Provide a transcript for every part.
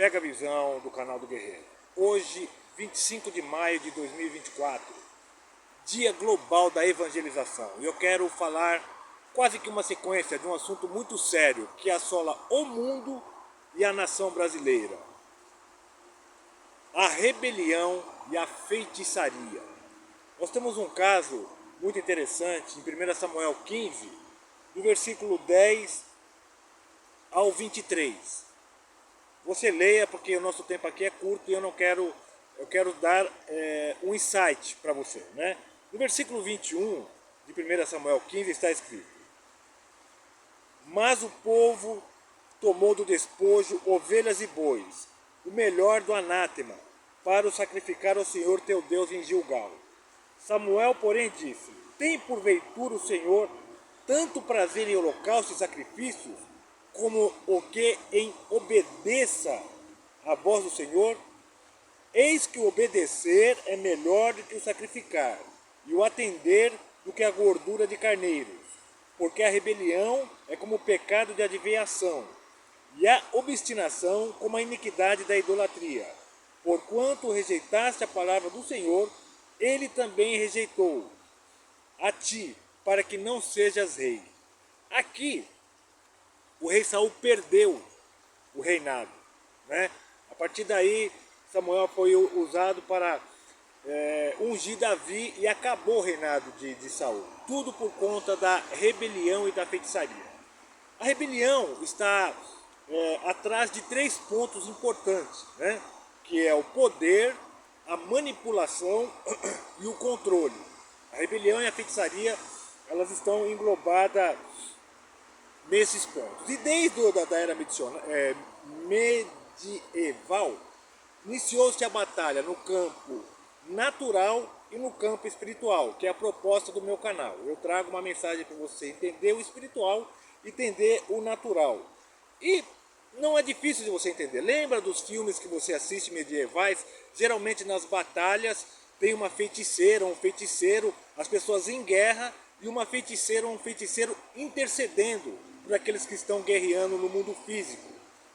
Pega a visão do canal do Guerreiro. Hoje, 25 de maio de 2024, Dia Global da Evangelização. E eu quero falar quase que uma sequência de um assunto muito sério que assola o mundo e a nação brasileira. A rebelião e a feitiçaria. Nós temos um caso muito interessante em 1 Samuel 15, do versículo 10 ao 23. Você leia, porque o nosso tempo aqui é curto e eu quero dar um insight para você, né? No versículo 21 de 1 Samuel 15 está escrito: Mas o povo tomou do despojo ovelhas e bois, o melhor do anátema, para o sacrificar ao Senhor teu Deus em Gilgal. Samuel, porém, disse: Tem porventura o Senhor tanto prazer em holocaustos e sacrifícios, como o que em obedeça à voz do Senhor? Eis que o obedecer é melhor do que o sacrificar, e o atender do que a gordura de carneiros, porque a rebelião é como o pecado de adivinhação, e a obstinação como a iniquidade da idolatria. Porquanto rejeitaste a palavra do Senhor, ele também rejeitou a ti, para que não sejas rei. Aqui, o rei Saul perdeu o reinado, né? A partir daí, Samuel foi usado para ungir Davi e acabou o reinado de Saul. Tudo por conta da rebelião e da feitiçaria. A rebelião está atrás de três pontos importantes, né? Que é o poder, a manipulação e o controle. A rebelião e a feitiçaria, elas estão englobadas nesses pontos. E desde a era medieval, iniciou-se a batalha no campo natural e no campo espiritual, que é a proposta do meu canal. Eu trago uma mensagem para você entender o espiritual, entender o natural. E não é difícil de você entender. Lembra dos filmes que você assiste medievais? Geralmente nas batalhas tem uma feiticeira, um feiticeiro, as pessoas em guerra, e uma feiticeira ou um feiticeiro intercedendo por aqueles que estão guerreando no mundo físico.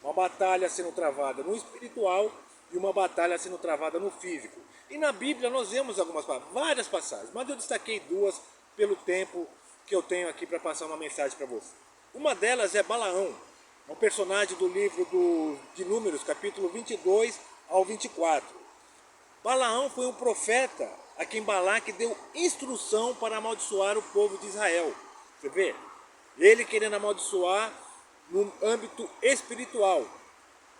Uma batalha sendo travada no espiritual e uma batalha sendo travada no físico. E na Bíblia nós vemos várias passagens, mas eu destaquei duas pelo tempo que eu tenho aqui para passar uma mensagem para você. Uma delas é Balaão, um personagem do livro de Números, capítulo 22 ao 24. Balaão foi um profeta a quem Balaque deu instrução para amaldiçoar o povo de Israel. Você vê? Ele querendo amaldiçoar no âmbito espiritual,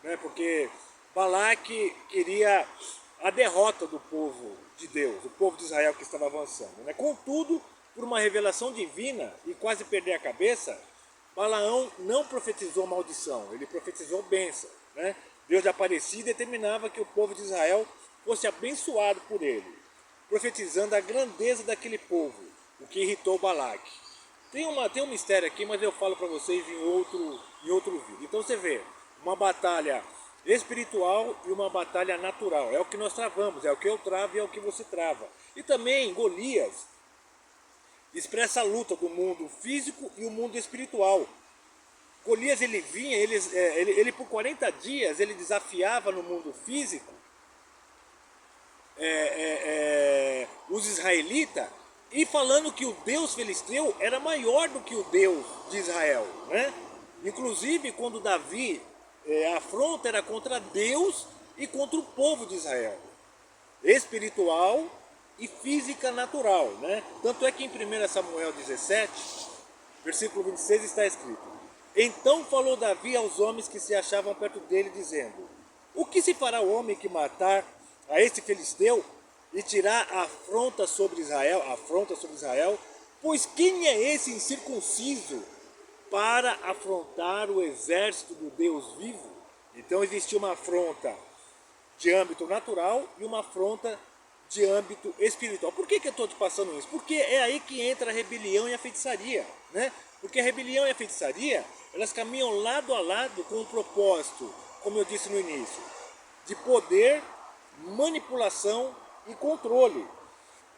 né? Porque Balaque queria a derrota do povo de Deus, o povo de Israel que estava avançando, né? Contudo, por uma revelação divina e quase perder a cabeça, Balaão não profetizou maldição, ele profetizou bênção, né? Deus aparecia e determinava que o povo de Israel fosse abençoado por ele, profetizando a grandeza daquele povo, o que irritou Balaque. Tem um mistério aqui, mas eu falo para vocês em outro vídeo. Então você vê, uma batalha espiritual e uma batalha natural. É o que nós travamos, é o que eu travo e é o que você trava. E também Golias expressa a luta do mundo físico e o mundo espiritual. Golias, ele vinha, ele por 40 dias ele desafiava no mundo físico os israelitas, e falando que o Deus filisteu era maior do que o Deus de Israel, né? Inclusive quando Davi a afronta era contra Deus e contra o povo de Israel, espiritual e física natural, né? Tanto é que em 1 Samuel 17, versículo 26 está escrito: Então falou Davi aos homens que se achavam perto dele, dizendo: O que se fará o homem que matar a este filisteu e tirar a afronta sobre Israel, pois quem é esse incircunciso para afrontar o exército do Deus vivo? Então existia uma afronta de âmbito natural e uma afronta de âmbito espiritual. Por que eu estou te passando isso? Porque é aí que entra a rebelião e a feitiçaria, né? Porque a rebelião e a feitiçaria, elas caminham lado a lado com o propósito, como eu disse no início, de poder, manipulação e controle.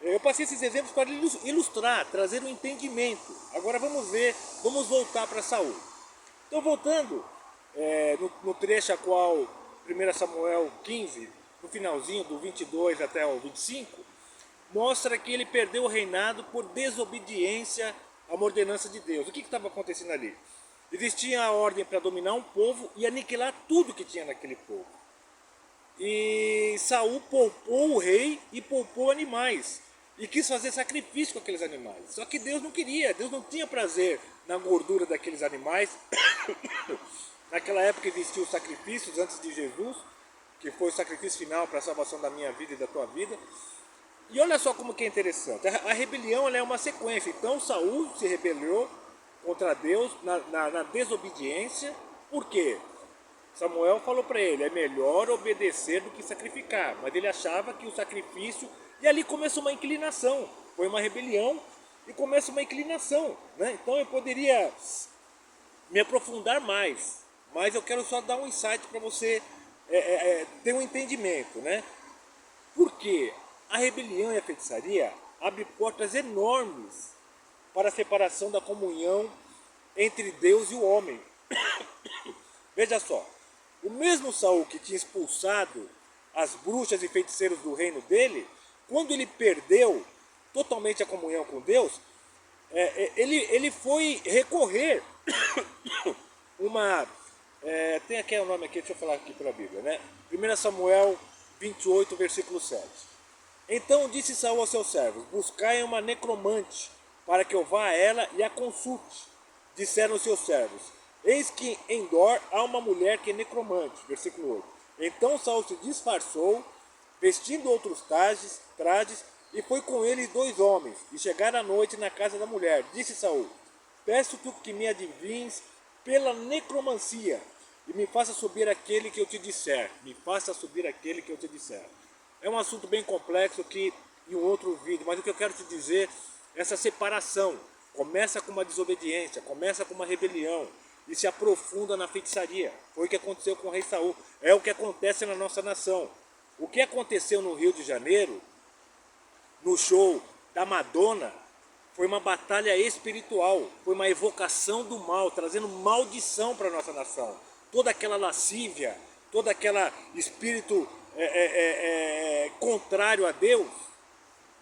Eu passei esses exemplos para ilustrar, trazer um entendimento. Agora vamos voltar para Saul. Então voltando no trecho a qual 1 Samuel 15, no finalzinho do 22 até o 25, mostra que ele perdeu o reinado por desobediência a uma ordenança de Deus. O que estava acontecendo ali? Existia a ordem para dominar um povo e aniquilar tudo que tinha naquele povo. E Saul poupou o rei e poupou animais. E quis fazer sacrifício com aqueles animais. Só que Deus não queria, Deus não tinha prazer na gordura daqueles animais. Naquela época existiam os sacrifícios antes de Jesus, que foi o sacrifício final para a salvação da minha vida e da tua vida. E olha só como que é interessante, a rebelião ela é uma sequência. Então Saul se rebelou contra Deus na desobediência. Por quê? Samuel falou para ele, é melhor obedecer do que sacrificar. Mas ele achava que o sacrifício... E ali começa uma inclinação, foi uma rebelião e começa uma inclinação, né? Então eu poderia me aprofundar mais, mas eu quero só dar um insight para você ter um entendimento, né? Porque a rebelião e a feitiçaria abrem portas enormes para a separação da comunhão entre Deus e o homem. Veja só, o mesmo Saul que tinha expulsado as bruxas e feiticeiros do reino dele, quando ele perdeu totalmente a comunhão com Deus, ele foi recorrer uma... tem aqui o nome aqui, deixa eu falar aqui pela Bíblia, né? 1 Samuel 28, versículo 7. Então disse Saul aos seus servos, buscai uma necromante, para que eu vá a ela e a consulte. Disseram os seus servos, eis que em Dor há uma mulher que é necromante. Versículo 8. Então Saul se disfarçou, vestindo outros trajes, e foi com ele 2 homens, e chegaram à noite na casa da mulher. Disse Saul, peço-te que me adivinhes pela necromancia, e me faça subir aquele que eu te disser. Me faça subir aquele que eu te disser. É um assunto bem complexo que em um outro vídeo, mas o que eu quero te dizer, essa separação, começa com uma desobediência, começa com uma rebelião, e se aprofunda na feitiçaria. Foi o que aconteceu com o rei Saul, é o que acontece na nossa nação. O que aconteceu no Rio de Janeiro, no show da Madonna, foi uma batalha espiritual, foi uma evocação do mal, trazendo maldição para a nossa nação. Toda aquela lascívia, todo aquele espírito contrário a Deus,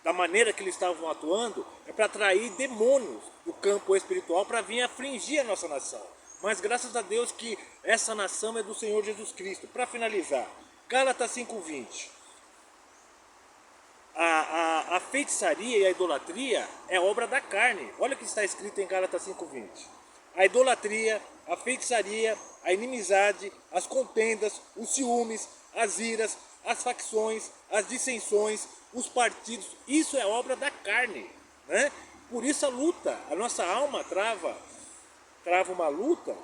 da maneira que eles estavam atuando, é para atrair demônios do campo espiritual para vir afligir a nossa nação. Mas graças a Deus que essa nação é do Senhor Jesus Cristo. Para finalizar, Gálatas 5:20. A feitiçaria e a idolatria é obra da carne. Olha o que está escrito em Gálatas 5:20. A idolatria, a feitiçaria, a inimizade, as contendas, os ciúmes, as iras, as facções, as dissensões, os partidos, isso é obra da carne, né? Por isso a luta, a nossa alma trava uma luta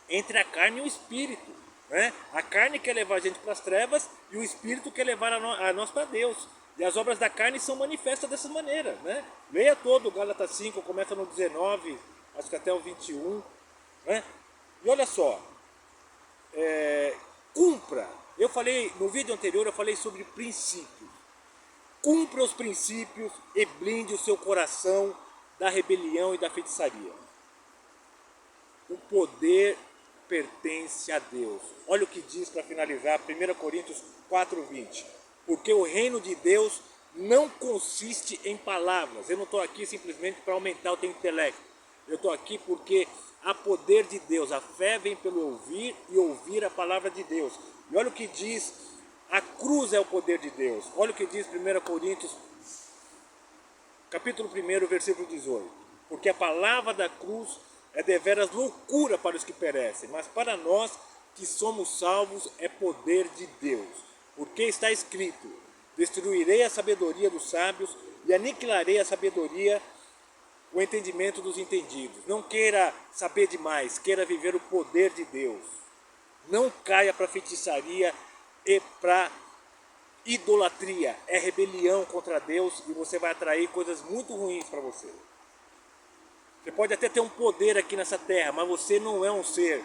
entre a carne e o espírito, né? A carne quer levar a gente para as trevas e o espírito quer levar a nós para Deus. E as obras da carne são manifestas dessa maneira, né? Leia todo o Gálatas 5, começa no 19, acho que até o 21, né? E olha só, cumpra. Eu falei, no vídeo anterior eu falei sobre princípios. Cumpra os princípios e blinde o seu coração da rebelião e da feitiçaria. O poder pertence a Deus. Olha o que diz para finalizar, 1 Coríntios 4:20. Porque o reino de Deus não consiste em palavras. Eu não estou aqui simplesmente para aumentar o teu intelecto. Eu estou aqui porque há poder de Deus. A fé vem pelo ouvir e ouvir a palavra de Deus. E olha o que diz, a cruz é o poder de Deus. Olha o que diz 1 Coríntios, capítulo 1, versículo 18. Porque a palavra da cruz é deveras loucura para os que perecem, mas para nós que somos salvos é poder de Deus. Porque está escrito, destruirei a sabedoria dos sábios e aniquilarei a sabedoria, o entendimento dos entendidos. Não queira saber demais, queira viver o poder de Deus. Não caia para feitiçaria e para idolatria. É rebelião contra Deus e você vai atrair coisas muito ruins para você. Você pode até ter um poder aqui nessa terra, mas você não é um ser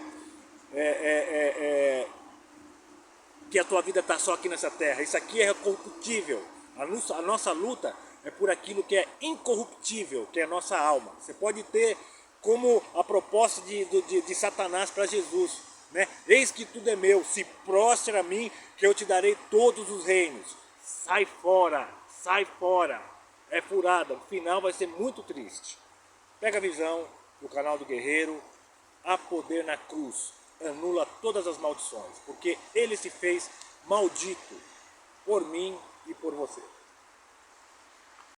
que a tua vida está só aqui nessa terra. Isso aqui é corruptível. A nossa luta é por aquilo que é incorruptível, que é a nossa alma. Você pode ter como a proposta de Satanás para Jesus. né? Eis que tudo é meu, se prostra a mim, que eu te darei todos os reinos. Sai fora, sai fora. É furada, o final vai ser muito triste. Pega a visão do canal do Guerreiro, há poder na cruz, anula todas as maldições, porque ele se fez maldito por mim e por você.